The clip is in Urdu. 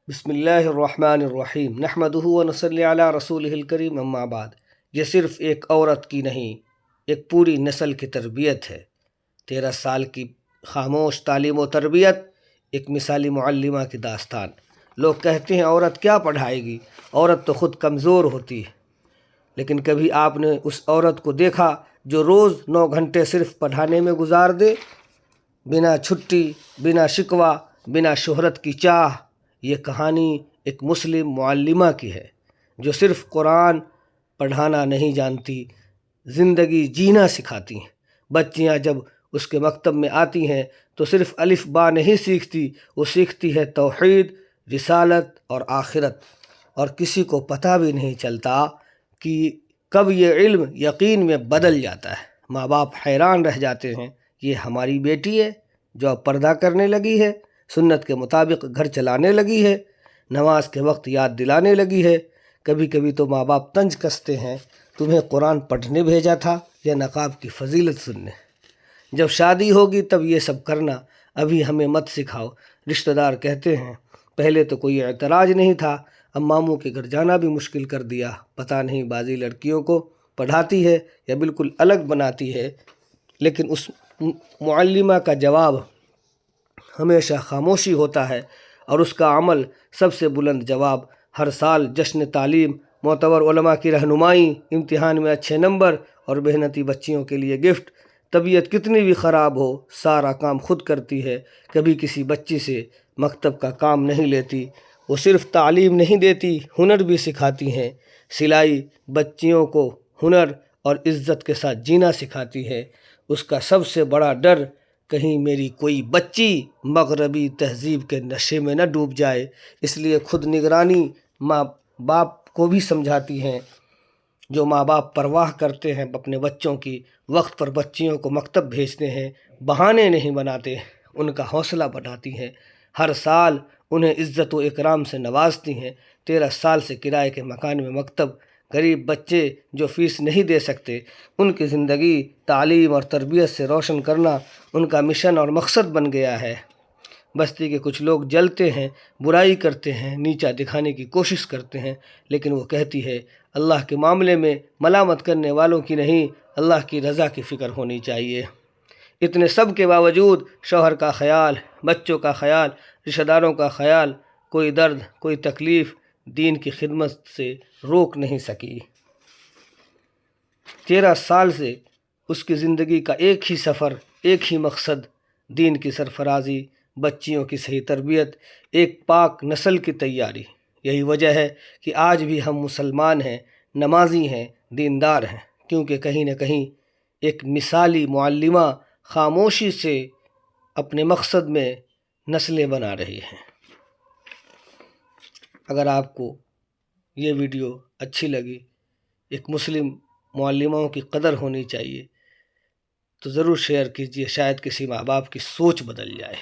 بسم اللہ الرحمن الرحیم نحمدہ ونصلی علی رسولہ الکریم اما بعد۔ یہ صرف ایک عورت کی نہیں، ایک پوری نسل کی تربیت ہے۔ 13 سال کی خاموش تعلیم و تربیت، ایک مثالی معلمہ کی داستان۔ لوگ کہتے ہیں عورت کیا پڑھائے گی، عورت تو خود کمزور ہوتی ہے، لیکن کبھی آپ نے اس عورت کو دیکھا جو روز 9 گھنٹے صرف پڑھانے میں گزار دے، بنا چھٹی، بنا شکوہ، بنا شہرت کی چاہ؟ یہ کہانی ایک مسلم معلمہ کی ہے جو صرف قرآن پڑھانا نہیں جانتی، زندگی جینا سکھاتی ہیں۔ بچیاں جب اس کے مکتب میں آتی ہیں تو صرف الف با نہیں سیکھتی، وہ سیکھتی ہے توحید، رسالت اور آخرت، اور کسی کو پتہ بھی نہیں چلتا کہ کب یہ علم یقین میں بدل جاتا ہے۔ ماں باپ حیران رہ جاتے ہیں، یہ ہماری بیٹی ہے جو اب پردہ کرنے لگی ہے، سنت کے مطابق گھر چلانے لگی ہے، نماز کے وقت یاد دلانے لگی ہے۔ کبھی کبھی تو ماں باپ طنز کستے ہیں، تمہیں قرآن پڑھنے بھیجا تھا یا نقاب کی فضیلت سننے؟ جب شادی ہوگی تب یہ سب کرنا، ابھی ہمیں مت سکھاؤ۔ رشتہ دار کہتے ہیں پہلے تو کوئی اعتراض نہیں تھا، اب ماموں کے گھر جانا بھی مشکل کر دیا، پتہ نہیں بازی لڑکیوں کو پڑھاتی ہے یا بالکل الگ بناتی ہے۔ لیکن اس معلمہ کا جواب ہمیشہ خاموشی ہوتا ہے، اور اس کا عمل سب سے بلند جواب۔ ہر سال جشن تعلیم، معتبر علماء کی رہنمائی، امتحان میں اچھے نمبر اور محنتی بچیوں کے لیے گفٹ۔ طبیعت کتنی بھی خراب ہو، سارا کام خود کرتی ہے، کبھی کسی بچی سے مکتب کا کام نہیں لیتی۔ وہ صرف تعلیم نہیں دیتی، ہنر بھی سکھاتی ہیں۔ سلائی بچیوں کو ہنر اور عزت کے ساتھ جینا سکھاتی ہے۔ اس کا سب سے بڑا ڈر کہیں میری کوئی بچی مغربی تہذیب کے نشے میں نہ ڈوب جائے، اس لیے خود نگرانی ماں باپ کو بھی سمجھاتی ہیں۔ جو ماں باپ پرواہ کرتے ہیں اپنے بچوں کی، وقت پر بچیوں کو مکتب بھیجتے ہیں، بہانے نہیں بناتے، ان کا حوصلہ بڑھاتی ہیں، ہر سال انہیں عزت و اکرام سے نوازتی ہیں۔ 13 سال سے کرائے کے مکان میں مکتب، غریب بچے جو فیس نہیں دے سکتے، ان کی زندگی تعلیم اور تربیت سے روشن کرنا ان کا مشن اور مقصد بن گیا ہے۔ بستی کے کچھ لوگ جلتے ہیں، برائی کرتے ہیں، نیچا دکھانے کی کوشش کرتے ہیں، لیکن وہ کہتی ہے اللہ کے معاملے میں ملامت کرنے والوں کی نہیں، اللہ کی رضا کی فکر ہونی چاہیے۔ اتنے سب کے باوجود شوہر کا خیال، بچوں کا خیال، رشتہ داروں کا خیال، کوئی درد، کوئی تکلیف دین کی خدمت سے روک نہیں سکی۔ 13 سال سے اس کی زندگی کا ایک ہی سفر، ایک ہی مقصد، دین کی سرفرازی، بچیوں کی صحیح تربیت، ایک پاک نسل کی تیاری۔ یہی وجہ ہے کہ آج بھی ہم مسلمان ہیں، نمازی ہیں، دیندار ہیں، کیونکہ کہیں نہ کہیں ایک مثالی معلمہ خاموشی سے اپنے مقصد میں نسلیں بنا رہی ہیں۔ اگر آپ کو یہ ویڈیو اچھی لگی، ایک مسلم معلموں کی قدر ہونی چاہیے، تو ضرور شیئر کیجیے، شاید کسی ماں باپ کی سوچ بدل جائے۔